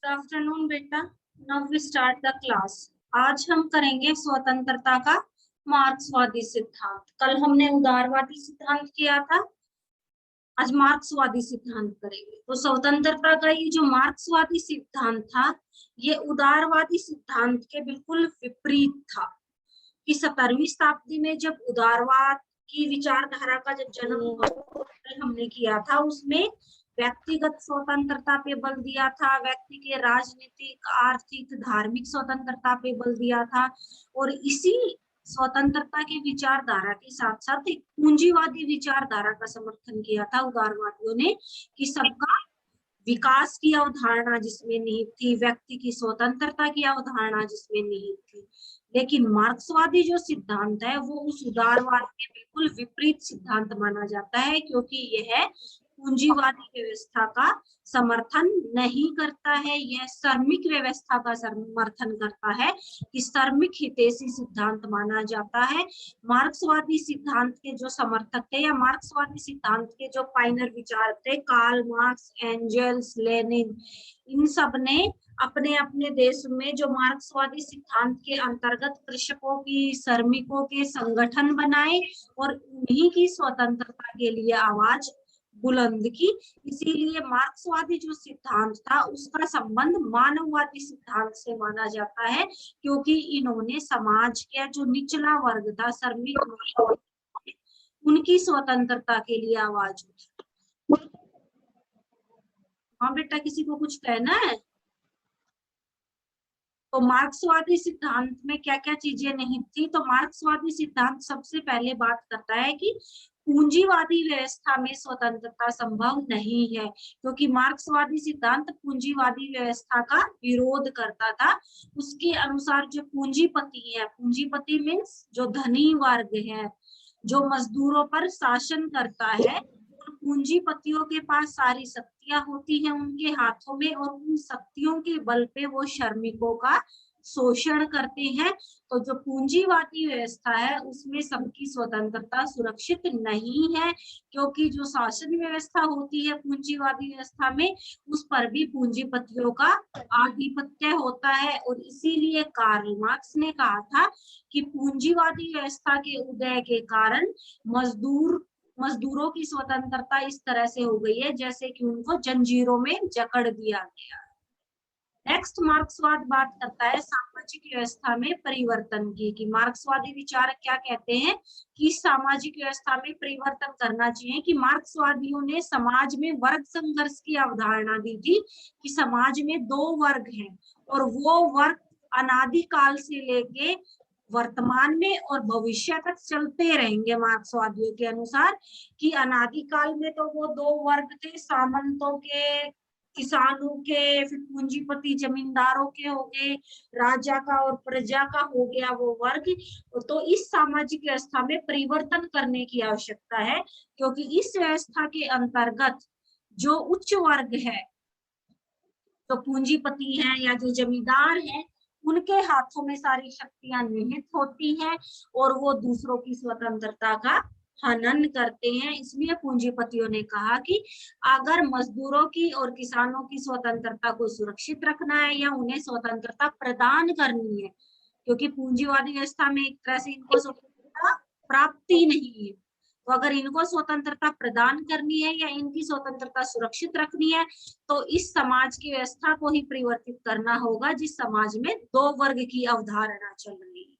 Good afternoon बेटा। Now we start the class. आज हम करेंगे स्वतंत्रता का मार्क्सवादी सिद्धांत। कल हमने उदारवादी सिद्धांत किया था, आज मार्क्सवादी सिद्धांत करेंगे। तो स्वतंत्रता का ये जो मार्क्सवादी सिद्धांत था, ये उदारवादी सिद्धांत के बिल्कुल विपरीत था। कि 17वीं शताब्दी में जब उदारवाद की विचारधारा का जब जन्म हमने किया था, उसमें व्यक्तिगत स्वतंत्रता पे बल दिया था, व्यक्ति के राजनीतिक, आर्थिक, धार्मिक स्वतंत्रता पे बल दिया था। और इसी स्वतंत्रता की विचारधारा के साथ साथ एक पूंजीवादी विचारधारा का समर्थन किया था उदारवादियों ने, कि सबका विकास की अवधारणा जिसमें निहित थी, व्यक्ति की स्वतंत्रता की अवधारणा जिसमें निहित थी। लेकिन मार्क्सवादी जो सिद्धांत है वो उस उदारवाद के बिल्कुल विपरीत सिद्धांत माना जाता है, क्योंकि यह पूंजीवादी व्यवस्था का समर्थन नहीं करता है, यह श्रमिक व्यवस्था का समर्थन करता है, कि श्रमिक हितैषी सिद्धांत माना जाता है। मार्क्सवादी सिद्धांत के जो समर्थक थे या मार्क्सवादी सिद्धांत के जो पायनियर विचार थे, कार्ल मार्क्स, एंजेल्स, लेनिन, इन सब ने अपने अपने देश में जो मार्क्सवादी सिद्धांत के अंतर्गत कृषकों की, श्रमिकों के संगठन बनाए और उन्हीं की स्वतंत्रता के लिए आवाज बुलंद की। इसीलिए मार्क्सवादी जो सिद्धांत था उसका संबंध मानववादी सिद्धांत से माना जाता है, क्योंकि इन्होंने समाज का जो निचला वर्ग था, श्रमिक, उनकी स्वतंत्रता के लिए आवाज उठाई। हाँ बेटा, किसी को कुछ कहना है? तो मार्क्सवादी सिद्धांत में क्या क्या चीजें नहीं थी? तो मार्क्सवादी सिद्धांत सबसे पहले बात करता है कि पूंजीवादी व्यवस्था में स्वतंत्रता संभव नहीं है, क्योंकि मार्क्सवादी सिद्धांत पूंजीवादी व्यवस्था का विरोध करता था। उसके अनुसार जो पूंजीपति है, पूंजीपति मीन्स जो धनी वर्ग है, जो मजदूरों पर शासन करता है, पूंजीपतियों के पास सारी शक्तियां होती हैं उनके हाथों में, और उन शक्तियों के बल पे वो श्रमिकों का शोषण करते हैं। तो जो पूंजीवादी व्यवस्था है उसमें सबकी स्वतंत्रता सुरक्षित नहीं है, क्योंकि जो शासन व्यवस्था होती है पूंजीवादी व्यवस्था में, उस पर भी पूंजीपतियों का आधिपत्य होता है। और इसीलिए कार्ल मार्क्स ने कहा था कि पूंजीवादी व्यवस्था के उदय के कारण मजदूरों की स्वतंत्रता इस तरह से हो गई है जैसे कि उनको जंजीरों में जकड़ दिया गया। नेक्स्ट मार्क्सवाद बात करता है सामाजिक व्यवस्था में परिवर्तन की, कि मार्क्सवादी विचारक क्या कहते हैं कि सामाजिक व्यवस्था में परिवर्तन करना चाहिए। कि मार्क्सवादियों ने समाज में वर्ग संघर्ष की अवधारणा दी थी, कि समाज में दो वर्ग हैं और वो वर्ग अनादिकाल से लेके वर्तमान में और भविष्य तक चलते रहेंगे। मार्क्सवादियों के अनुसार कि अनादिकाल में तो वो दो वर्ग थे, सामंतों के, किसानों के, फिर पूंजीपति जमींदारों के हो गए, राजा का और प्रजा का हो गया वो वर्ग। तो इस सामाजिक व्यवस्था में परिवर्तन करने की आवश्यकता है, क्योंकि इस व्यवस्था के अंतर्गत जो उच्च वर्ग है, जो पूंजीपति हैं या जो जमींदार हैं, उनके हाथों में सारी शक्तियां निहित होती हैं और वो दूसरों की स्वतंत्रता का हनन करते हैं। इसलिए पूंजीपतियों ने कहा कि अगर मजदूरों की और किसानों की स्वतंत्रता को सुरक्षित रखना है या उन्हें स्वतंत्रता प्रदान करनी है, क्योंकि पूंजीवादी व्यवस्था में एक तरह से इनको स्वतंत्रता प्राप्ति नहीं है, तो अगर इनको स्वतंत्रता प्रदान करनी है या इनकी स्वतंत्रता सुरक्षित रखनी है, तो इस समाज की व्यवस्था को ही परिवर्तित करना होगा जिस समाज में दो वर्ग की अवधारणा चल रही है।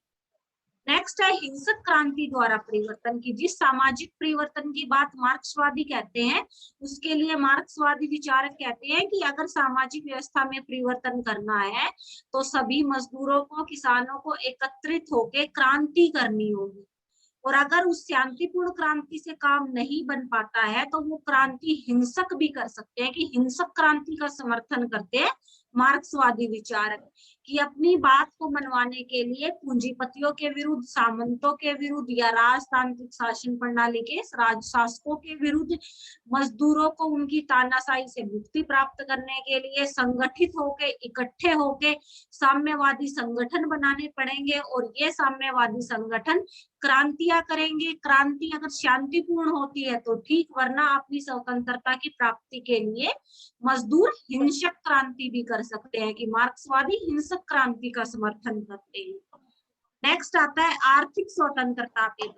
नेक्स्ट है हिंसक क्रांति द्वारा परिवर्तन की। जिस सामाजिक परिवर्तन की बात मार्क्सवादी कहते हैं, उसके लिए मार्क्सवादी विचारक कहते हैं कि अगर सामाजिक व्यवस्था में परिवर्तन करना है तो सभी मजदूरों को, किसानों को एकत्रित होकर क्रांति करनी होगी। और अगर उस शांतिपूर्ण क्रांति से काम नहीं बन पाता है तो वो क्रांति हिंसक भी कर सकते हैं, कि हिंसक क्रांति का समर्थन करते हैं मार्क्सवादी विचारक, कि अपनी बात को मनवाने के लिए पूंजीपतियों के विरुद्ध, सामंतों के विरुद्ध या राजतांत्रिक शासन प्रणाली के राजशासकों के विरुद्ध, मजदूरों को उनकी तानाशाही से मुक्ति प्राप्त करने के लिए संगठित होके, इकट्ठे होके साम्यवादी संगठन बनाने पड़ेंगे। और ये साम्यवादी संगठन क्रांतियां करेंगे। क्रांति अगर शांतिपूर्ण होती है तो ठीक, वरना अपनी स्वतंत्रता की प्राप्ति के लिए मजदूर हिंसक क्रांति भी कर सकते हैं कि मार्क्सवादी हिंसक क्रांति का समर्थन करते हैं। नेक्स्ट आता है आर्थिक स्वतंत्रता पे,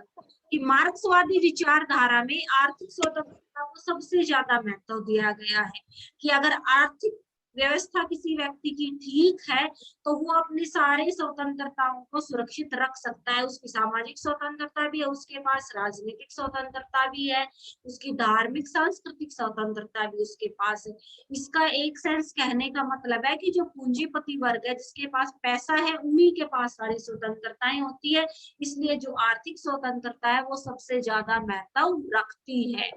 कि मार्क्सवादी विचारधारा में आर्थिक स्वतंत्रता को सबसे ज्यादा महत्व दिया गया है, कि अगर आर्थिक व्यवस्था किसी व्यक्ति की ठीक है तो वो अपनी सारी स्वतंत्रताओं को सुरक्षित रख सकता है। उसकी सामाजिक स्वतंत्रता भी है, उसके पास राजनीतिक स्वतंत्रता भी है, उसकी धार्मिक सांस्कृतिक स्वतंत्रता भी उसके पास है। इसका एक सेंस कहने का मतलब है कि जो पूंजीपति वर्ग है, जिसके पास पैसा है, उन्हीं के पास सारी स्वतंत्रताएं होती है। इसलिए जो आर्थिक स्वतंत्रता है वो सबसे ज्यादा महत्व रखती है।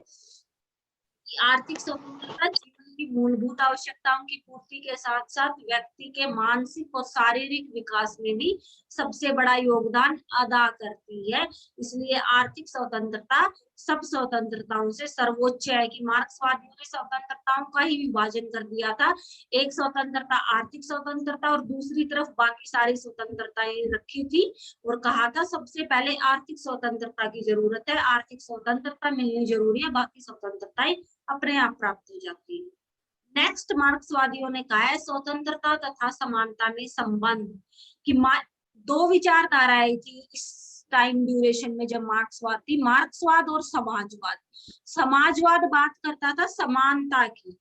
आर्थिक स्वतंत्रता जीवन की मूलभूत आवश्यकताओं की पूर्ति के साथ साथ व्यक्ति के मानसिक और शारीरिक विकास में भी सबसे बड़ा योगदान अदा करती है। इसलिए आर्थिक स्वतंत्रता सब स्वतंत्रताओं से सर्वोच्च है, कि मार्क्सवादियों ने स्वतंत्रताओं का ही विभाजन कर दिया था। एक स्वतंत्रता आर्थिक स्वतंत्रता और दूसरी तरफ बाकी सारी स्वतंत्रताएं रखी थी, और कहा था सबसे पहले आर्थिक स्वतंत्रता की जरूरत है, आर्थिक स्वतंत्रता मिलनी जरूरी है, बाकी स्वतंत्रताएं अपने आप प्राप्त हो जाती है। नेक्स्ट मार्क्सवादियों ने कहा है स्वतंत्रता तथा समानता में संबंध, कि दो विचारधाराएं थी इस टाइम ड्यूरेशन में जब मार्क्सवाद थी, मार्क्सवाद और समाजवाद। समाजवाद बात करता था समानता की,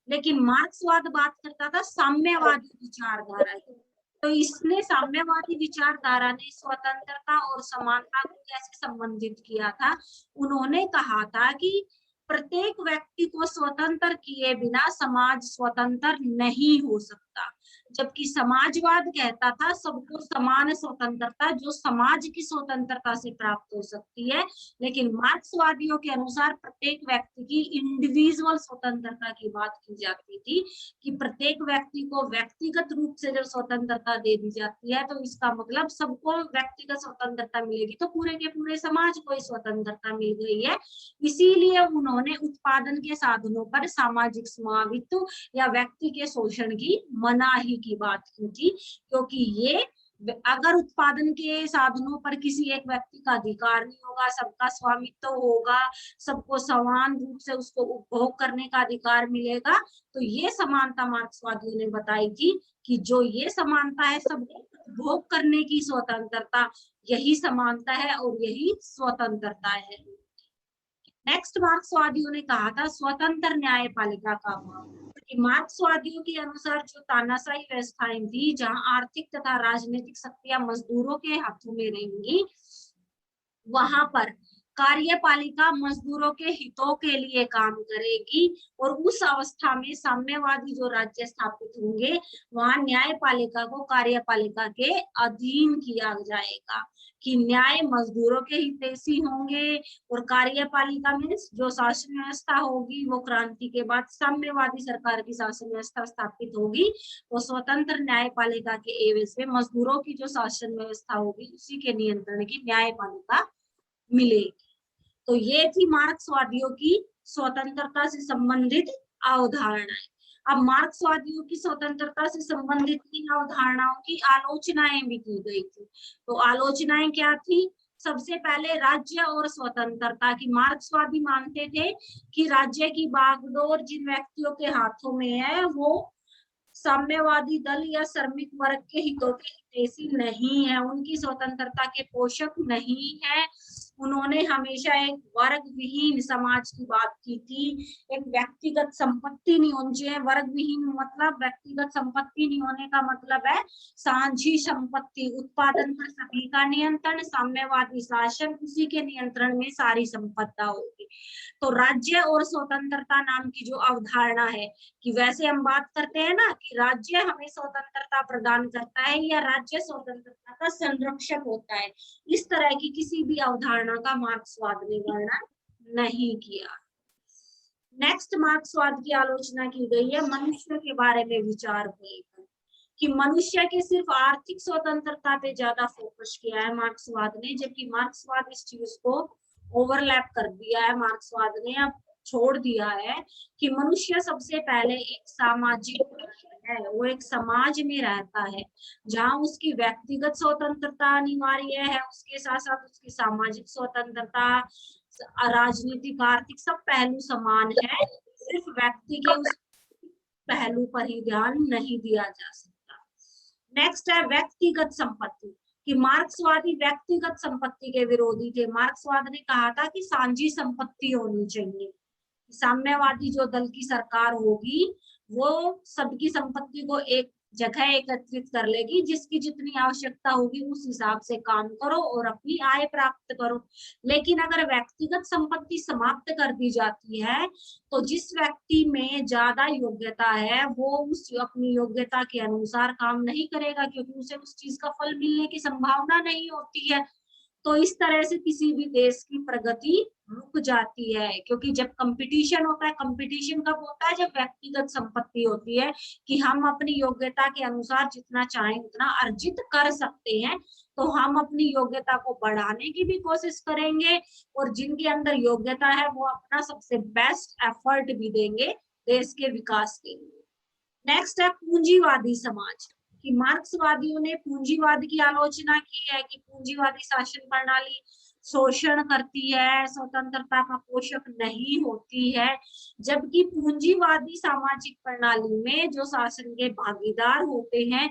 लेकिन मार्क्सवाद बात करता था साम्यवादी विचारधारा की। तो इसने साम्यवादी विचारधारा ने स्वतंत्रता और समानता को कैसे संबंधित किया था? उन्होंने कहा था कि प्रत्येक व्यक्ति को स्वतंत्र किए बिना समाज स्वतंत्र नहीं हो सकता, जबकि समाजवाद कहता था सबको समान स्वतंत्रता जो समाज की स्वतंत्रता से प्राप्त हो सकती है। लेकिन मार्क्सवादियों के अनुसार प्रत्येक व्यक्ति की इंडिविजुअल स्वतंत्रता की बात की जाती थी, कि प्रत्येक व्यक्ति को व्यक्तिगत रूप से जब स्वतंत्रता दे दी जाती है तो इसका मतलब सबको व्यक्तिगत स्वतंत्रता मिलेगी, तो पूरे के पूरे समाज को स्वतंत्रता मिल गई है। इसीलिए उन्होंने उत्पादन के साधनों पर सामाजिक समावित्व या व्यक्ति के शोषण की मनाही की बात की थी, क्योंकि ये अगर उत्पादन के साधनों पर किसी एक व्यक्ति का अधिकार नहीं होगा, सबका स्वामित्व होगा, सबको समान रूप से उसको उपभोग करने का अधिकार मिलेगा, तो ये समानता मार्क्सवादियों ने बताई थी, कि जो ये समानता है सबको उपभोग करने की स्वतंत्रता, यही समानता है और यही स्वतंत्रता है। नेक्स्ट मार्क्सवादियों ने कहा था स्वतंत्र न्यायपालिका का अभाव, कि मार्क्सवादियों के अनुसार जो तानाशाही व्यवस्थाएं थी, जहां आर्थिक तथा राजनीतिक शक्तियां मजदूरों के हाथों में रहेंगी, वहां पर कार्यपालिका मजदूरों के हितों के लिए काम करेगी, और उस अवस्था में साम्यवादी जो राज्य स्थापित होंगे वहां न्यायपालिका को कार्यपालिका के अधीन किया जाएगा, कि न्याय मजदूरों के हितैषी होंगे, और कार्यपालिका में जो शासन व्यवस्था होगी वो क्रांति के बाद साम्यवादी सरकार की शासन व्यवस्था स्थापित होगी, तो स्वतंत्र न्यायपालिका के एवज में मजदूरों की जो शासन व्यवस्था होगी उसी के नियंत्रण की न्यायपालिका मिलेगी। तो ये थी मार्क्सवादियों की स्वतंत्रता से संबंधित अवधारणाएं। अब मार्क्सवादियों की स्वतंत्रता से संबंधित इन अवधारणाओं की आलोचनाएं भी की गई थी। तो आलोचनाएं क्या थी? सबसे पहले राज्य और स्वतंत्रता की, मार्क्सवादी मानते थे कि राज्य की बागडोर जिन व्यक्तियों के हाथों में है वो साम्यवादी दल या श्रमिक वर्ग के हितों के हितैषी नहीं है, उनकी स्वतंत्रता के पोषक नहीं है। उन्होंने हमेशा एक वर्ग विहीन समाज की बात की थी, एक व्यक्तिगत संपत्ति नहीं होनी चाहिए। वर्ग विहीन मतलब व्यक्तिगत संपत्ति नहीं होने का मतलब है साझी संपत्ति, उत्पादन पर सभी का नियंत्रण, साम्यवादी शासन, उसी के नियंत्रण में सारी संपदा होगी। तो राज्य और स्वतंत्रता नाम की जो अवधारणा है, कि वैसे हम बात करते हैं ना कि राज्य हमें स्वतंत्रता प्रदान करता है या राज्य स्वतंत्रता का संरक्षक होता है, इस तरह की किसी भी अवधारणा का मार्क्सवाद ने वर्णन नहीं किया। नेक्स्ट मार्क्सवाद की आलोचना की गई है मनुष्य के बारे में विचार को लेकर, कि मनुष्य के सिर्फ आर्थिक स्वतंत्रता पे ज्यादा फोकस किया है मार्क्सवाद ने, जबकि मार्क्सवाद इस चीज को ओवरलैप कर दिया है। मार्क्सवाद ने अब छोड़ दिया है कि मनुष्य सबसे पहले एक सामाजिक है, वो एक समाज में रहता है जहां उसकी व्यक्तिगत स्वतंत्रता अनिवार्य है, उसके साथ साथ उसकी सामाजिक स्वतंत्रता, राजनीतिक, आर्थिक सब पहलू समान है। सिर्फ व्यक्ति के पहलू पर ही ध्यान नहीं दिया जा सकता। नेक्स्ट है व्यक्तिगत संपत्ति, कि मार्क्सवादी व्यक्तिगत संपत्ति के विरोधी थे। मार्क्सवाद ने कहा था कि साझी संपत्ति होनी चाहिए। साम्यवादी जो दल की सरकार होगी वो सबकी संपत्ति को एक जगह एकत्रित कर लेगी, जिसकी जितनी आवश्यकता होगी उस हिसाब से काम करो और अपनी आय प्राप्त करो। लेकिन अगर व्यक्तिगत संपत्ति समाप्त कर दी जाती है तो जिस व्यक्ति में ज्यादा योग्यता है वो उस अपनी योग्यता के अनुसार काम नहीं करेगा, क्योंकि उसे उस चीज का फल मिलने की संभावना नहीं होती है। तो इस तरह से किसी भी देश की प्रगति रुक जाती है, क्योंकि जब कंपटीशन होता है, कंपटीशन कब होता है, जब व्यक्तिगत संपत्ति होती है कि हम अपनी योग्यता के अनुसार जितना चाहें उतना अर्जित कर सकते हैं, तो हम अपनी योग्यता को बढ़ाने की भी कोशिश करेंगे और जिनके अंदर योग्यता है वो अपना सबसे बेस्ट एफर्ट भी देंगे देश के विकास के लिए। नेक्स्ट है पूंजीवादी समाज, कि मार्क्सवादियों ने पूंजीवाद की आलोचना की है कि पूंजीवादी शासन प्रणाली शोषण करती है, स्वतंत्रता का पोषक नहीं होती है, जबकि पूंजीवादी सामाजिक प्रणाली में जो शासन के भागीदार होते हैं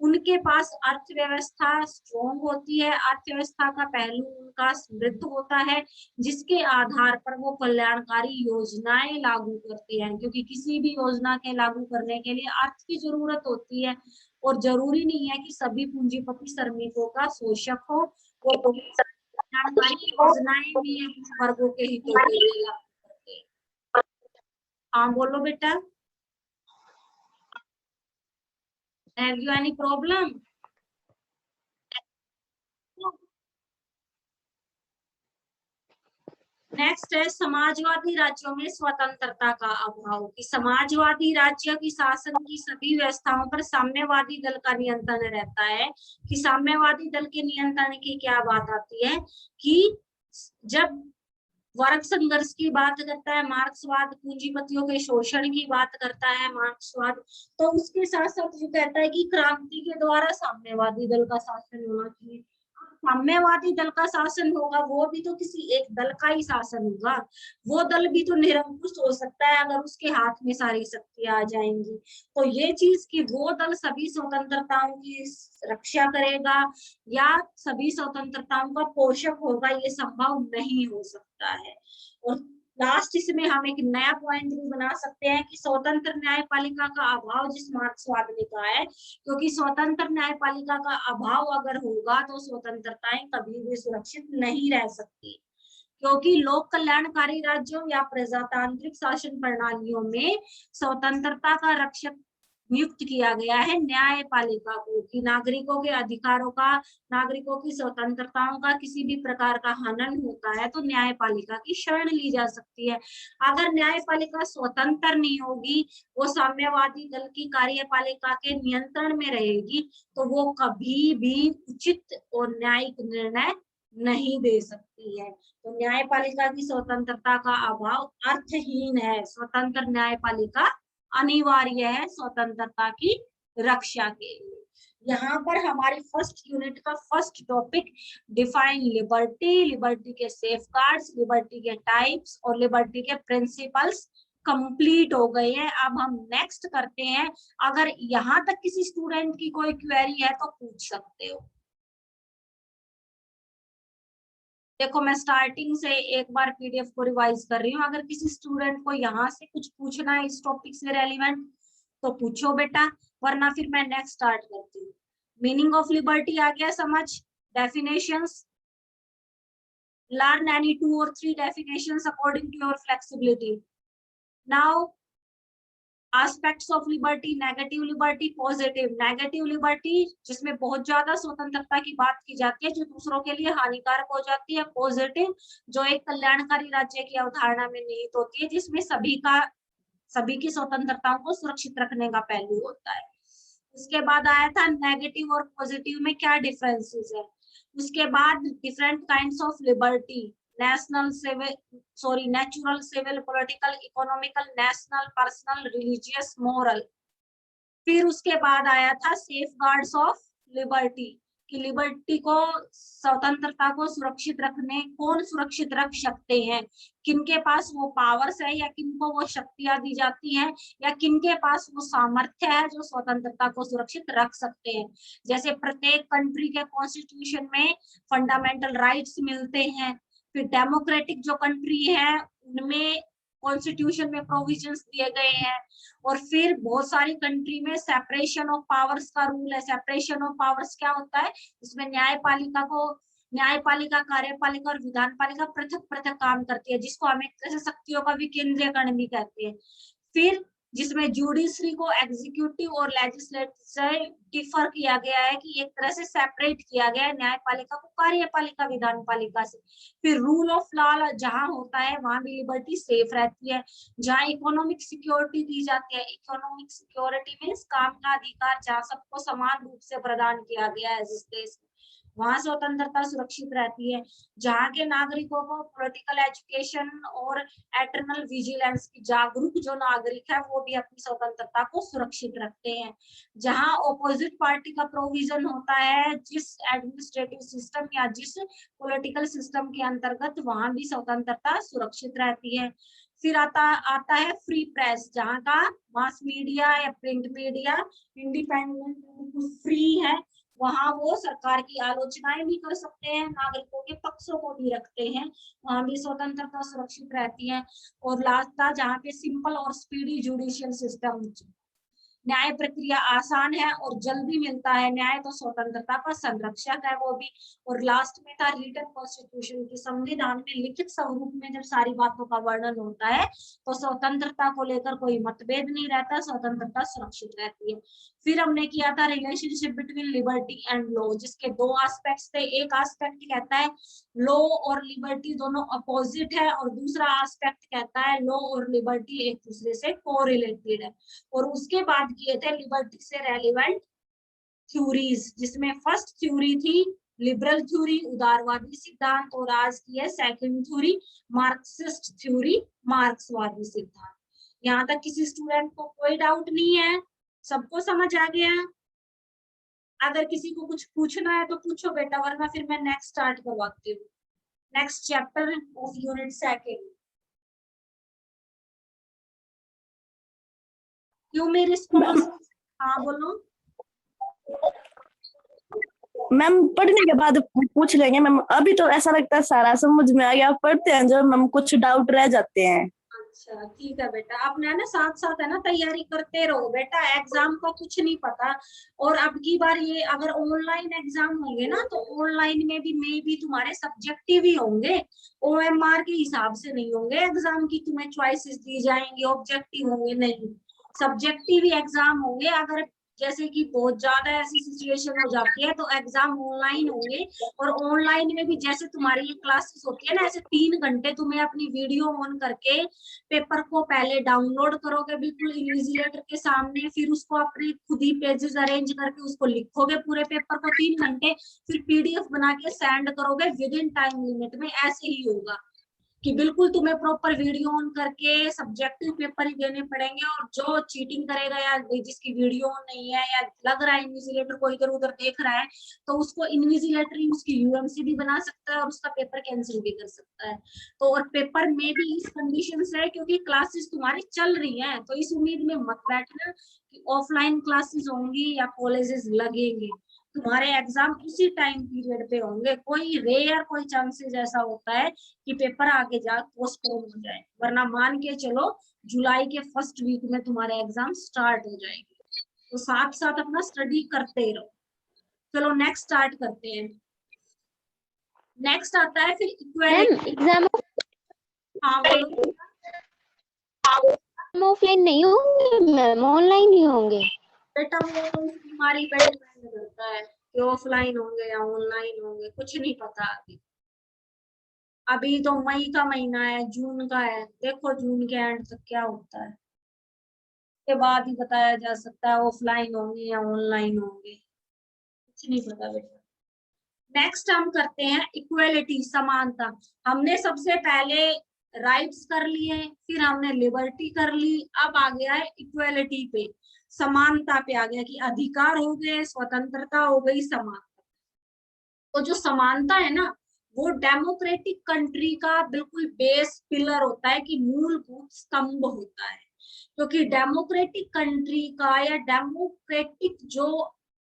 उनके पास अर्थव्यवस्था स्ट्रॉन्ग होती है, अर्थव्यवस्था का पहलू उनका समृद्ध होता है, जिसके आधार पर वो कल्याणकारी योजनाएं लागू करते हैं, क्योंकि किसी भी योजना के लागू करने के लिए अर्थ की जरूरत होती है और जरूरी नहीं है कि सभी पूंजीपति श्रमिकों का शोषक हो, वो कल्याणकारी योजनाएं भी वर्गों के हितों के लिए लागू करते हैं। हाँ बोलो बेटा, have you any problem? Next है समाजवादी राज्यों में स्वतंत्रता का अभाव, कि समाजवादी राज्य की शासन की सभी व्यवस्थाओं पर साम्यवादी दल का नियंत्रण रहता है। कि साम्यवादी दल के नियंत्रण की क्या बात आती है कि जब वर्ग संघर्ष की बात करता है मार्क्सवाद, पूंजीपतियों के शोषण की बात करता है मार्क्सवाद, तो उसके साथ साथ वो कहता है कि क्रांति के द्वारा साम्यवादी दल का शासन होना चाहिए। साम्यवादी दल का शासन होगा वो भी तो किसी एक दल का ही शासन होगा, वो दल भी तो निरंकुश हो सकता है अगर उसके हाथ में सारी शक्तियां आ जाएंगी। तो ये चीज कि वो दल सभी स्वतंत्रताओं की रक्षा करेगा या सभी स्वतंत्रताओं का पोषक होगा, ये संभव नहीं हो सकता है। और लास्ट इसमें हम एक नया पॉइंट भी बना सकते हैं कि स्वतंत्र न्यायपालिका का अभाव, जिस मार्क्सवाद ने कहा है, क्योंकि स्वतंत्र न्यायपालिका का अभाव अगर होगा तो स्वतंत्रताएं कभी भी सुरक्षित नहीं रह सकती, क्योंकि लोक कल्याणकारी राज्यों या प्रजातांत्रिक शासन प्रणालियों में स्वतंत्रता का रक्षक नियुक्त किया गया है न्यायपालिका को, कि नागरिकों के अधिकारों का, नागरिकों की स्वतंत्रताओं का किसी भी प्रकार का हनन होता है तो न्यायपालिका की शरण ली जा सकती है। अगर न्यायपालिका स्वतंत्र नहीं होगी, वो साम्यवादी दल की कार्यपालिका के नियंत्रण में रहेगी, तो वो कभी भी उचित और न्यायिक निर्णय नहीं दे सकती है। तो न्यायपालिका की स्वतंत्रता का अभाव अर्थहीन है। स्वतंत्र न्यायपालिका अनिवार्य है स्वतंत्रता की रक्षा के लिए। यहाँ पर हमारी फर्स्ट यूनिट का first topic define liberty, liberty के सेफगार्ड्स, लिबर्टी के टाइप्स और लिबर्टी के प्रिंसिपल्स कंप्लीट हो गए हैं। अब हम नेक्स्ट करते हैं। अगर यहाँ तक किसी स्टूडेंट की कोई क्वेरी है तो पूछ सकते हो। देखो मैं स्टार्टिंग से एक बार पीडीएफ को रिवाइज कर रही हूँ, अगर किसी स्टूडेंट को यहाँ से कुछ पूछना है इस टॉपिक से रेलिवेंट तो पूछो बेटा, वरना फिर मैं नेक्स्ट स्टार्ट करती हूँ। मीनिंग ऑफ लिबर्टी आ गया समझ, definitions, learn any 2 or 3 definitions according to your flexibility. Now aspects of liberty, negative liberty, positive. Negative liberty जिसमें बहुत ज्यादा स्वतंत्रता की बात की जाती है जो दूसरों के लिए हानिकारक हो जाती है। पॉजिटिव जो एक कल्याणकारी राज्य की अवधारणा में निहित होती है, जिसमें सभी की स्वतंत्रताओं को सुरक्षित रखने का पहलू होता है। उसके बाद आया था नेगेटिव और पॉजिटिव में क्या डिफरेंसेस है। उसके बाद different kinds of liberty, national civil, natural, civil, political, economical, national, personal, religious, moral. फिर उसके बाद आया था सेफगार्ड्स ऑफ लिबर्टी, कि लिबर्टी को, स्वतंत्रता को सुरक्षित रखने, कौन सुरक्षित रख सकते हैं, किनके पास वो पावर्स है या किनको वो शक्तियां दी जाती हैं या किनके पास वो सामर्थ्य है जो स्वतंत्रता को सुरक्षित रख सकते हैं। जैसे प्रत्येक कंट्री के कॉन्स्टिट्यूशन में फंडामेंटल राइट्स मिलते हैं। फिर डेमोक्रेटिक जो कंट्री है उनमें कॉन्स्टिट्यूशन में प्रोविजंस दिए गए हैं। और फिर बहुत सारी कंट्री में सेपरेशन ऑफ पावर्स का रूल है। सेपरेशन ऑफ पावर्स क्या होता है, इसमें न्यायपालिका, कार्यपालिका और विधानपालिका पृथक पृथक काम करती है, जिसको हम एक तरह से शक्तियों का विकेंद्रीकरण भी कहते हैं। फिर जिसमें जुडिशरी को एग्जीक्यूटिव और लेजिस्लेटिव से डिफर किया गया है, कि एक तरह से सेपरेट किया गया है न्यायपालिका को कार्यपालिका विधानपालिका से। फिर रूल ऑफ लॉ जहां होता है वहां भी लिबर्टी सेफ रहती है। जहां इकोनॉमिक सिक्योरिटी दी जाती है, इकोनॉमिक सिक्योरिटी मीन्स काम का अधिकार जहां सबको समान रूप से प्रदान किया गया है जिस देश में, वहां स्वतंत्रता सुरक्षित रहती है। जहाँ के नागरिकों को पॉलिटिकल एजुकेशन और एटर्नल विजिलेंस की जागरूक जो नागरिक है वो भी अपनी स्वतंत्रता को सुरक्षित रखते हैं। जहाँ ऑपोजिट पार्टी का प्रोविजन होता है जिस एडमिनिस्ट्रेटिव सिस्टम या जिस पॉलिटिकल सिस्टम के अंतर्गत, वहां भी स्वतंत्रता सुरक्षित रहती है। फिर आता है फ्री प्रेस, जहाँ का मास मीडिया या प्रिंट मीडिया इंडिपेंडेंट फ्री है, वहां वो सरकार की आलोचनाएं भी कर सकते हैं, नागरिकों के पक्षों को भी रखते हैं, वहां भी स्वतंत्रता सुरक्षित रहती है। और लास्ट था जहाँ पे सिंपल और स्पीडी जुडिशियल सिस्टम, न्याय प्रक्रिया आसान है और जल्दी मिलता है न्याय, तो स्वतंत्रता का संरक्षक है वो भी। और लास्ट में था रिटन कॉन्स्टिट्यूशन की, संविधान में लिखित स्वरूप में जब सारी बातों का वर्णन होता है तो स्वतंत्रता को लेकर कोई मतभेद नहीं रहता, स्वतंत्रता सुरक्षित रहती है। फिर हमने किया था relationship between liberty and law, जिसके दो एस्पेक्ट्स थे। एक एस्पेक्ट कहता है लॉ और लिबर्टी दोनों अपोजिट है, और दूसरा एस्पेक्ट कहता है लॉ और लिबर्टी एक दूसरे से कोरिलेटेड है। और उसके बाद किए थे लिबर्टी से रेलिवेंट थ्योरीज, जिसमें फर्स्ट थ्योरी थी लिबरल थ्योरी, उदारवादी सिद्धांत, और आज की है सेकंड थ्योरी मार्क्सिस्ट थ्योरी, मार्क्सवादी सिद्धांत। यहाँ तक किसी स्टूडेंट को कोई डाउट नहीं है, सबको समझ आ गया? अगर किसी को कुछ पूछना है तो पूछो बेटा, वरना फिर मैं नेक्स्ट स्टार्ट करवाती हूँ, next chapter of unit second. क्यों मेरी स्कूल? हाँ बोलो मैम। पढ़ने के बाद पूछ लेंगे मैम, अभी तो ऐसा लगता है सारा समझ में आ गया, पढ़ते हैं जब मैम कुछ डाउट रह जाते हैं। अच्छा ठीक है बेटा, अपने ना साथ साथ है ना तैयारी करते रहो बेटा, एग्जाम का कुछ नहीं पता। और अब की बार ये अगर ऑनलाइन एग्जाम होंगे ना तो ऑनलाइन में भी मे भी तुम्हारे सब्जेक्टिव ही होंगे, ओएमआर के हिसाब से नहीं होंगे एग्जाम की, तुम्हें चॉइसेस दी जाएंगी, ऑब्जेक्टिव होंगे नहीं, सब्जेक्टिव ही एग्जाम होंगे। अगर जैसे कि बहुत ज्यादा ऐसी सिचुएशन हो जाती है तो एग्जाम ऑनलाइन होंगे। और ऑनलाइन में भी जैसे तुम्हारी ये क्लासेस होती है ना, ऐसे 3 घंटे तुम्हें अपनी वीडियो ऑन करके पेपर को पहले डाउनलोड करोगे बिल्कुल इन्विजिलेटर के सामने, फिर उसको अपने खुद ही पेजेस अरेंज करके उसको लिखोगे पूरे पेपर को 3 घंटे, फिर पीडीएफ बना के सेंड करोगे विद इन टाइम लिमिट में। ऐसे ही होगा कि बिल्कुल तुम्हें प्रॉपर वीडियो ऑन करके सब्जेक्टिव पेपर ही देने पड़ेंगे। और जो चीटिंग करेगा या जिसकी वीडियो ऑन नहीं है या लग रहा है इन्विजिलेटर को इधर उधर देख रहा है, तो उसको इन्विजिलेटर ही उसकी यूएमसी भी बना सकता है और उसका पेपर कैंसिल भी कर सकता है। तो और पेपर में भी इस कंडीशन से है क्योंकि क्लासेस तुम्हारी चल रही हैं, तो इस उम्मीद में मत बैठना कि ऑफलाइन क्लासेस होंगी या कॉलेजेस लगेंगे, तुम्हारे एग्जाम उसी टाइम पीरियड पे होंगे। कोई रेयर कोई चांसेस ऐसा होता है कि पेपर आगे जा पोस्टपोन हो जाए, वरना मान के चलो जुलाई के फर्स्ट वीक में तुम्हारे एग्जाम स्टार्ट हो जाएंगे। तो साथ साथ अपना स्टडी करते रहो। चलो नेक्स्ट स्टार्ट करते हैं। नेक्स्ट आता है फिर इक्वालिटी। एग्जाम हाँ बोलो। ऑफलाइन नहीं होंगे मैम, ऑनलाइन ही होंगे बेटा वो तो हमारी पे डिपेंड करता है कि ऑफलाइन होंगे या ऑनलाइन होंगे, कुछ नहीं पता अभी। अभी तो मई का महीना है, जून का है, देखो जून के एंड तक क्या होता है, के बाद ही बताया जा सकता है ऑफलाइन होंगे या ऑनलाइन होंगे, कुछ नहीं पता बेटा। नेक्स्ट हम करते हैं इक्वेलिटी, समानता। हमने सबसे पहले राइट्स कर लिए, फिर हमने लिबर्टी कर ली, अब आ गया है इक्वेलिटी पे, समानता पे आ गया कि अधिकार हो गए, स्वतंत्रता हो गई, समानता। तो जो समानता है ना, वो डेमोक्रेटिक कंट्री का बिल्कुल बेस पिलर होता है, कि मूलभूत स्तंभ होता है। क्योंकि डेमोक्रेटिक कंट्री का या डेमोक्रेटिक जो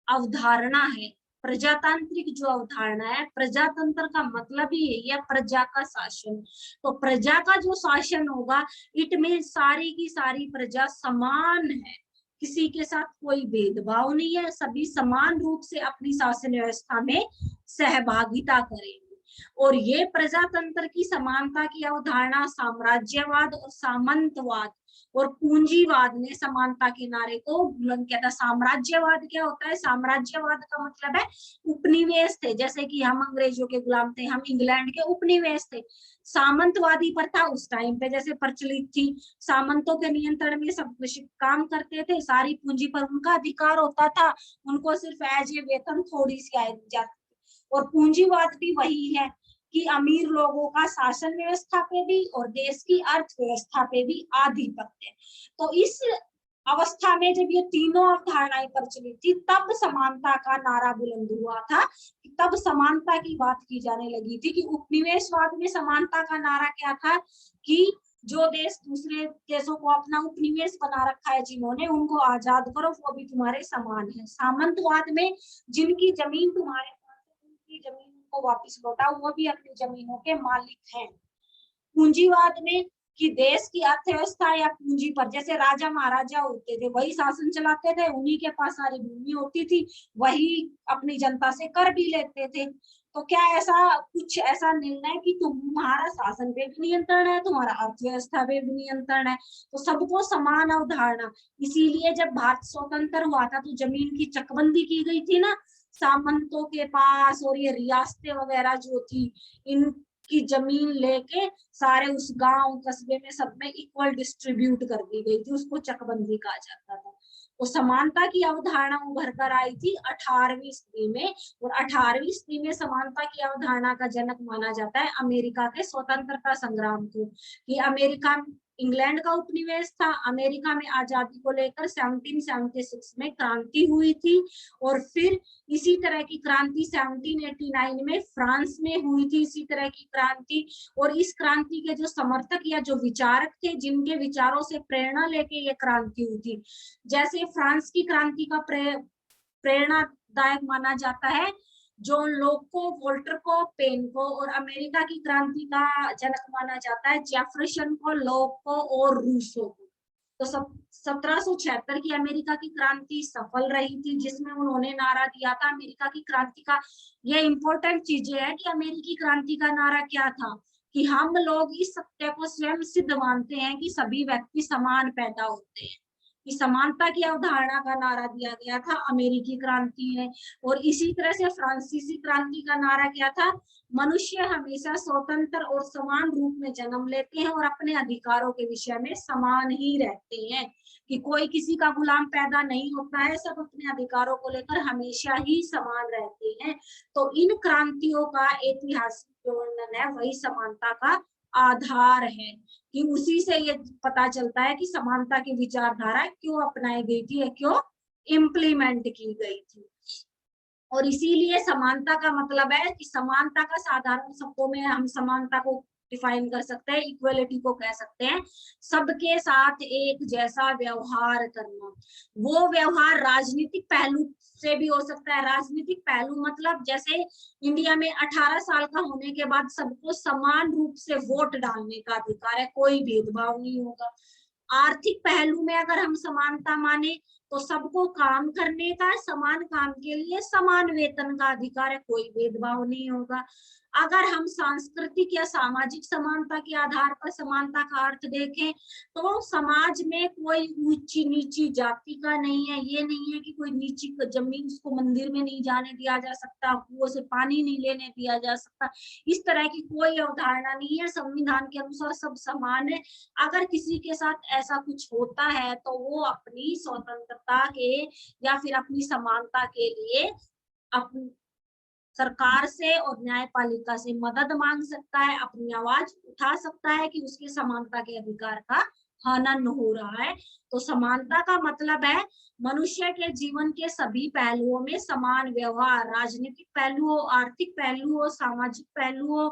अवधारणा है, प्रजातांत्रिक जो अवधारणा है, प्रजातंत्र का मतलब ही यही है, प्रजा का शासन। तो प्रजा का जो शासन होगा, इट में सारी की सारी प्रजा समान है, किसी के साथ कोई भेदभाव नहीं है, सभी समान रूप से अपनी शासन व्यवस्था में सहभागिता करेंगे। और ये प्रजातंत्र की समानता की अवधारणा साम्राज्यवाद और सामंतवाद और पूंजीवाद ने समानता के नारे को बुलंद किया था। साम्राज्यवाद क्या होता है? साम्राज्यवाद का मतलब है उपनिवेश थे, जैसे कि हम अंग्रेजों के गुलाम थे, हम इंग्लैंड के उपनिवेश थे। सामंतवादी प्रथा उस टाइम पे जैसे प्रचलित थी, सामंतों के नियंत्रण में सब काम करते थे, सारी पूंजी पर उनका अधिकार होता था, उनको सिर्फ एज ए वेतन थोड़ी सी आई जाती। और पूंजीवाद भी वही है कि अमीर लोगों का शासन व्यवस्था पे भी और देश की अर्थव्यवस्था पे भी आधिपत्य। तो इस अवस्था में जब ये तीनों अवधारणाएं प्रचलित थी, तब समानता का नारा बुलंद हुआ था, तब समानता की बात की जाने लगी थी। कि उपनिवेशवाद में समानता का नारा क्या था? कि जो देश दूसरे देशों को अपना उपनिवेश बना रखा है जिन्होंने, उनको आजाद करो, वो भी तुम्हारे समान है। सामंतवाद में जिनकी जमीन तुम्हारे की जमीन को वापस लौटाओ, वो भी अपनी जमीनों के मालिक हैं। पूंजीवाद में कि देश की अर्थव्यवस्था या पूंजी पर, जैसे राजा महाराजा होते थे, वही शासन चलाते थे, उन्हीं के पास सारी भूमि होती थी, वही अपनी जनता से कर भी लेते थे। तो क्या ऐसा कुछ ऐसा निर्णय कि तुम्हारा शासन पे भी नियंत्रण है, तुम्हारा अर्थव्यवस्था पे भी नियंत्रण है, तो सबको समान अवधारणा। इसीलिए जब भारत स्वतंत्र हुआ था तो जमीन की चकबंदी की गई थी ना सामंतों के पास, और ये रियासतें वगैरह जो थी, इनकी जमीन लेके सारे उस गांव कस्बे में सब में इक्वल डिस्ट्रीब्यूट कर दी गई थी, उसको चकबंदी कहा जाता था। तो समानता की अवधारणा उभर कर आई थी 18वीं ईस्वी में, और 18वीं ईस्वी में समानता की अवधारणा का जनक माना जाता है अमेरिका के स्वतंत्रता संग्राम को। कि अमेरिका इंग्लैंड का उपनिवेश था, अमेरिका में आजादी को लेकर 1776 में क्रांति हुई थी, और फिर इसी तरह की क्रांति 1789 में फ्रांस में हुई थी, इसी तरह की क्रांति। और इस क्रांति के जो समर्थक या जो विचारक थे, जिनके विचारों से प्रेरणा लेके ये क्रांति हुई थी, जैसे फ्रांस की क्रांति का प्रेरणादायक माना जाता है जॉन लोक को, वोल्टर को, पेन को, और अमेरिका की क्रांति का जनक माना जाता है जेफरसन को, लॉक को और रूसो को। तो 1776 की अमेरिका की क्रांति सफल रही थी, जिसमें उन्होंने नारा दिया था अमेरिका की क्रांति का। ये इंपॉर्टेंट चीजें है कि अमेरिकी क्रांति का नारा क्या था? कि हम लोग इस सत्य को स्वयं सिद्ध मानते हैं कि सभी व्यक्ति समान पैदा होते हैं। कि समानता की अवधारणा का नारा दिया गया था अमेरिकी क्रांति में। और इसी तरह से फ्रांसीसी क्रांति का नारा क्या था? मनुष्य हमेशा स्वतंत्र और समान रूप में जन्म लेते हैं और अपने अधिकारों के विषय में समान ही रहते हैं। कि कोई किसी का गुलाम पैदा नहीं होता है, सब अपने अधिकारों को लेकर हमेशा ही समान रहते हैं। तो इन क्रांतियों का ऐतिहासिक जो वर्णन है वही समानता का आधार है। कि उसी से ये पता चलता है कि समानता की विचारधारा क्यों अपनाई गई थी, क्यों इम्प्लीमेंट की गई थी। और इसीलिए समानता का मतलब है कि समानता का साधारण शब्दों में हम समानता को डिफाइन कर सकते हैं, इक्वलिटी को कह सकते हैं सबके साथ एक जैसा व्यवहार करना। वो व्यवहार राजनीतिक पहलू से भी हो सकता है। राजनीतिक पहलू मतलब जैसे इंडिया में 18 साल का होने के बाद सबको समान रूप से वोट डालने का अधिकार है, कोई भेदभाव नहीं होगा। आर्थिक पहलू में अगर हम समानता माने तो सबको काम करने का, समान काम के लिए समान वेतन का अधिकार है, कोई भेदभाव नहीं होगा। अगर हम सांस्कृतिक या सामाजिक समानता के आधार पर समानता का अर्थ देखें तो समाज में कोई ऊंची नीची जाति का नहीं है। ये नहीं है कि कोई नीची जमीन उसको मंदिर में नहीं जाने दिया जा सकता, कुओं से पानी नहीं लेने दिया जा सकता, इस तरह की कोई अवधारणा नहीं है। संविधान के अनुसार सब समान है। अगर किसी के साथ ऐसा कुछ होता है तो वो अपनी स्वतंत्रता के या फिर अपनी समानता के लिए अपनी सरकार से और न्यायपालिका से मदद मांग सकता है, अपनी आवाज उठा सकता है कि उसके समानता के अधिकार का हनन हो रहा है। तो समानता का मतलब है मनुष्य के जीवन के सभी पहलुओं में समान व्यवहार, राजनीतिक पहलुओं, आर्थिक पहलुओं, सामाजिक पहलुओं,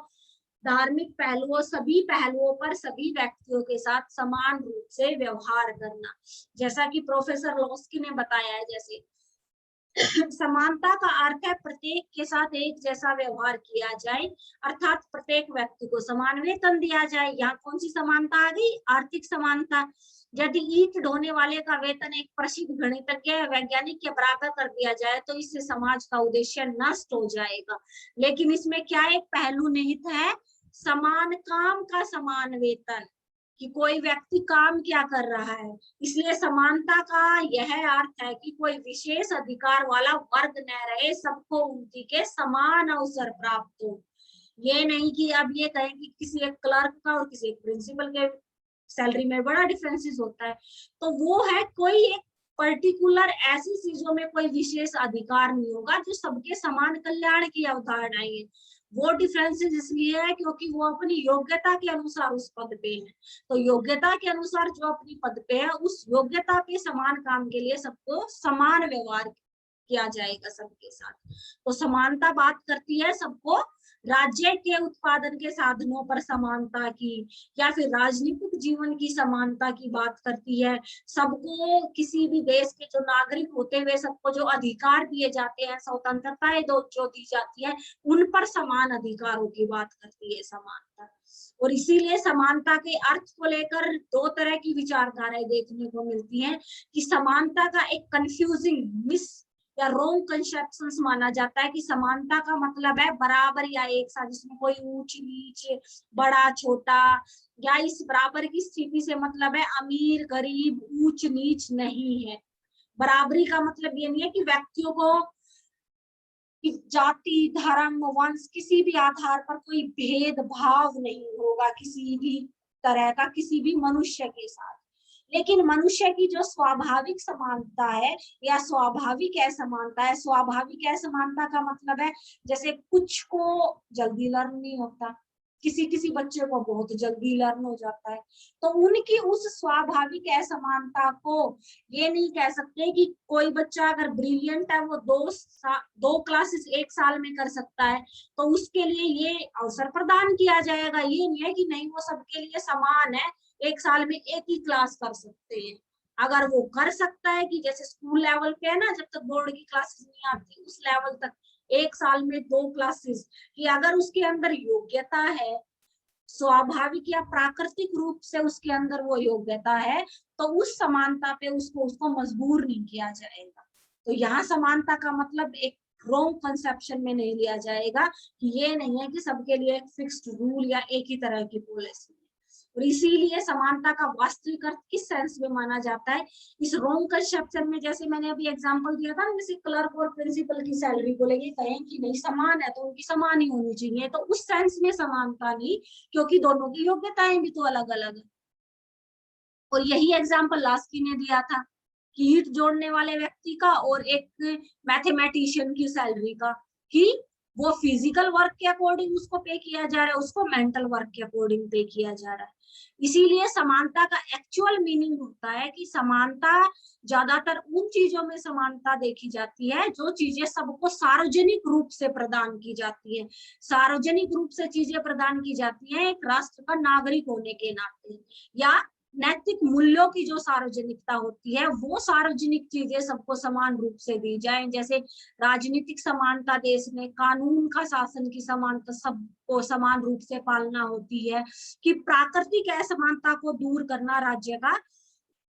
धार्मिक पहलुओं, सभी पहलुओं पर सभी व्यक्तियों के साथ समान रूप से व्यवहार करना। जैसा कि प्रोफेसर लॉस्की ने बताया है, जैसे समानता का अर्थ है प्रत्येक के साथ एक जैसा व्यवहार किया जाए, अर्थात प्रत्येक व्यक्ति को समान वेतन दिया जाए। यहाँ कौन सी समानता आ गई? आर्थिक समानता। यदि ईंट ढोने वाले का वेतन एक प्रसिद्ध गणितज्ञ या वैज्ञानिक के बराबर कर दिया जाए तो इससे समाज का उद्देश्य नष्ट हो जाएगा। लेकिन इसमें क्या एक पहलू निहित है? समान काम का समान वेतन, कि कोई व्यक्ति काम क्या कर रहा है। इसलिए समानता का यह अर्थ है कि कोई विशेष अधिकार वाला वर्ग न रहे, सबको उनकी के समान अवसर प्राप्त हो। ये नहीं कि अब ये कहें कि किसी एक क्लर्क का और किसी एक प्रिंसिपल के सैलरी में बड़ा डिफरेंसेस होता है, तो वो है कोई एक पर्टिकुलर ऐसी चीजों में कोई विशेष अधिकार नहीं होगा जो सबके समान कल्याण की अवधारणा है। वो डिफरेंसेस इसलिए है क्योंकि वो अपनी योग्यता के अनुसार उस पद पे है। तो योग्यता के अनुसार जो अपनी पद पे है, उस योग्यता के समान काम के लिए सबको समान व्यवहार किया जाएगा सबके साथ। तो समानता बात करती है सबको राज्य के उत्पादन के साधनों पर समानता की, या फिर राजनीतिक जीवन की समानता की बात करती है। सबको किसी भी देश के जो नागरिक होते हुए सबको जो अधिकार दिए जाते हैं, स्वतंत्रताएं जो दी जाती है, उन पर समान अधिकारों की बात करती है समानता। और इसीलिए समानता के अर्थ को लेकर दो तरह की विचारधाराएं देखने को मिलती हैं, कि समानता का एक कंफ्यूजिंग मिस या रोंग कंसेप्शंस माना जाता है कि समानता का मतलब है बराबर या एक साथ, जिसमें कोई ऊंच नीच, बड़ा छोटा, या इस बराबर की स्थिति से मतलब है अमीर गरीब ऊंच नीच नहीं है। बराबरी का मतलब ये नहीं है कि व्यक्तियों को कि जाति धर्म वंश किसी भी आधार पर कोई भेदभाव नहीं होगा किसी भी तरह का किसी भी मनुष्य के साथ। लेकिन मनुष्य की जो स्वाभाविक समानता है या स्वाभाविक असमानता है, स्वाभाविक असमानता का मतलब है जैसे कुछ को जल्दी लर्न नहीं होता, किसी किसी बच्चे को बहुत जल्दी लर्न हो जाता है, तो उनकी उस स्वाभाविक असमानता को ये नहीं कह सकते कि कोई बच्चा अगर ब्रिलियंट है वो दो क्लासेस एक साल में कर सकता है तो उसके लिए ये अवसर प्रदान किया जाएगा। ये नहीं है कि नहीं वो सबके लिए समान है, एक साल में एक ही क्लास कर सकते हैं। अगर वो कर सकता है कि जैसे स्कूल लेवल पे है ना, जब तक बोर्ड की क्लासेस नहीं आती उस लेवल तक एक साल में 2 क्लासेस, कि अगर उसके अंदर योग्यता है, स्वाभाविक या प्राकृतिक रूप से उसके अंदर वो योग्यता है, तो उस समानता पे उसको मजबूर नहीं किया जाएगा। तो यहाँ समानता का मतलब एक रॉन्ग कंसेप्शन में नहीं लिया जाएगा कि ये नहीं है कि सबके लिए एक फिक्स्ड रूल या एक ही तरह की पॉलिसी है। और इसीलिए समानता का वास्तविक अर्थ किस सेंस में माना जाता है, इस रॉन्ग कंसेप्शन में, जैसे मैंने अभी एग्जांपल दिया था ना, जैसे क्लर्क और प्रिंसिपल की सैलरी को लेके कहें कि नहीं समान है तो उनकी समान ही होनी चाहिए, तो उस सेंस में समानता नहीं, क्योंकि दोनों की योग्यताएं भी तो अलग अलग है। और यही एग्जाम्पल लास्की ने दिया था कि ईंट जोड़ने वाले व्यक्ति का और एक मैथमेटिशियन की सैलरी का, कि वो फिजिकल वर्क के अकॉर्डिंग उसको पे किया जा रहा है, उसको मेंटल वर्क के अकॉर्डिंग पे किया जा रहा है। इसीलिए समानता का एक्चुअल मीनिंग होता है कि समानता ज्यादातर उन चीजों में समानता देखी जाती है जो चीजें सबको सार्वजनिक रूप से प्रदान की जाती है। सार्वजनिक रूप से चीजें प्रदान की जाती हैं एक राष्ट्र का नागरिक होने के नाते, या नैतिक मूल्यों की जो सार्वजनिकता होती है, वो सार्वजनिक चीजें सबको समान रूप से दी जाए। जैसे राजनीतिक समानता देश में, कानून का शासन की समानता सबको समान रूप से पालना होती है, कि प्राकृतिक असमानता को दूर करना राज्य का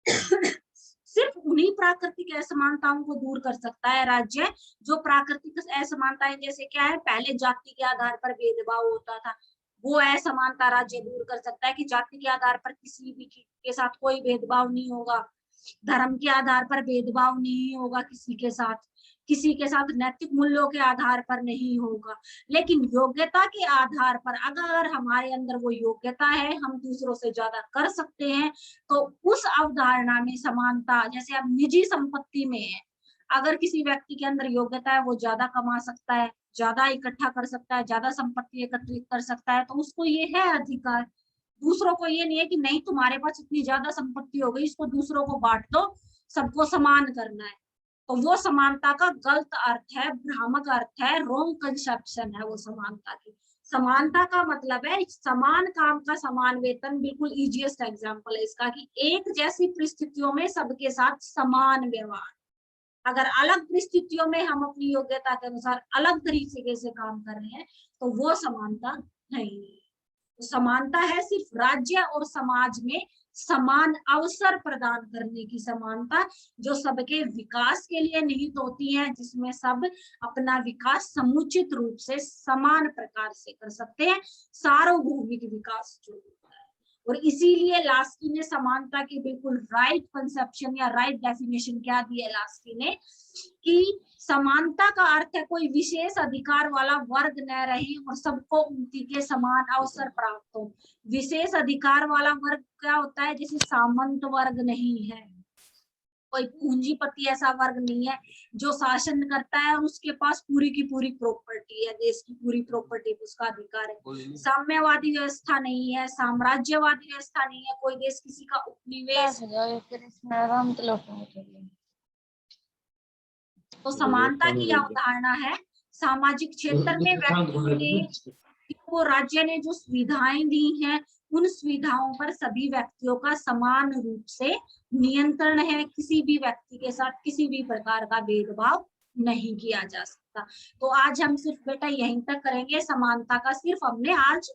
सिर्फ उन्हीं प्राकृतिक असमानताओं को दूर कर सकता है राज्य, जो प्राकृतिक असमानताएं जैसे क्या है, पहले जाति के आधार पर भेदभाव होता था, वो असमानता राज्य दूर कर सकता है कि जाति के आधार पर किसी भी के साथ कोई भेदभाव नहीं होगा, धर्म के आधार पर भेदभाव नहीं होगा किसी के साथ नैतिक मूल्यों के आधार पर नहीं होगा। लेकिन योग्यता के आधार पर अगर हमारे अंदर वो योग्यता है, हम दूसरों से ज्यादा कर सकते हैं, तो उस अवधारणा में समानता, जैसे अब निजी संपत्ति में है, अगर किसी व्यक्ति के अंदर योग्यता है, वो ज्यादा कमा सकता है, ज्यादा इकट्ठा कर सकता है, ज्यादा संपत्ति एकत्रित कर सकता है, तो उसको ये है अधिकार। दूसरों को ये नहीं है कि नहीं तुम्हारे पास इतनी ज्यादा संपत्ति हो गई, इसको दूसरों को बांट दो, सबको समान करना है। तो वो समानता का गलत अर्थ है, भ्रामक अर्थ है, रॉन्ग कंसेप्शन है वो समानता की। समानता का मतलब है समान काम का समान वेतन। बिल्कुल इजीएस्ट एग्जांपल है इसका कि एक जैसी परिस्थितियों में सबके साथ समान व्यवहार। अगर अलग परिस्थितियों में हम अपनी योग्यता के अनुसार अलग तरीके से काम कर रहे हैं तो वो समानता नहीं है। तो समानता है सिर्फ राज्य और समाज में समान अवसर प्रदान करने की समानता, जो सबके विकास के लिए निहित होती है, जिसमें सब अपना विकास समुचित रूप से समान प्रकार से कर सकते हैं, सार्वभौमिक विकास जो होता है। और इसीलिए लास्की ने समानता की बिल्कुल राइट कंसेप्शन या राइट डेफिनेशन क्या दी है लास्की ने, कि समानता का अर्थ है कोई विशेष अधिकार वाला वर्ग न रहे और सबको उनकी के समान अवसर प्राप्त हो। विशेष अधिकार वाला वर्ग क्या होता है? जैसे सामंत वर्ग नहीं है, कोई पूंजीपति ऐसा वर्ग नहीं है जो शासन करता है और उसके पास पूरी की पूरी प्रॉपर्टी है, देश की पूरी प्रॉपर्टी उसका अधिकार है। साम्यवादी व्यवस्था नहीं है, साम्राज्यवादी व्यवस्था नहीं है, कोई देश किसी का उपनिवेश। तो समानता की अवधारणा है सामाजिक क्षेत्र में व्यक्तियों ने, वो राज्य ने जो सुविधाएं दी हैं उन सुविधाओं पर सभी व्यक्तियों का समान रूप से नियंत्रण है। किसी भी व्यक्ति के साथ किसी भी प्रकार का भेदभाव नहीं किया जा सकता। तो आज हम सिर्फ बेटा यहीं तक करेंगे। समानता का सिर्फ हमने आज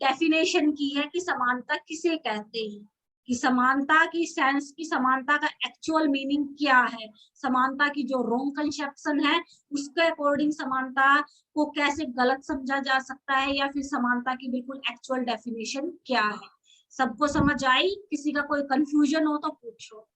डेफिनेशन की है कि समानता किसे कहते हैं, कि समानता की सेंस की, समानता का एक्चुअल मीनिंग क्या है, समानता की जो रॉन्ग कंसेप्शन है उसके अकॉर्डिंग समानता को कैसे गलत समझा जा सकता है, या फिर समानता की बिल्कुल एक्चुअल डेफिनेशन क्या है। सबको समझ आई? किसी का कोई कंफ्यूजन हो तो पूछो।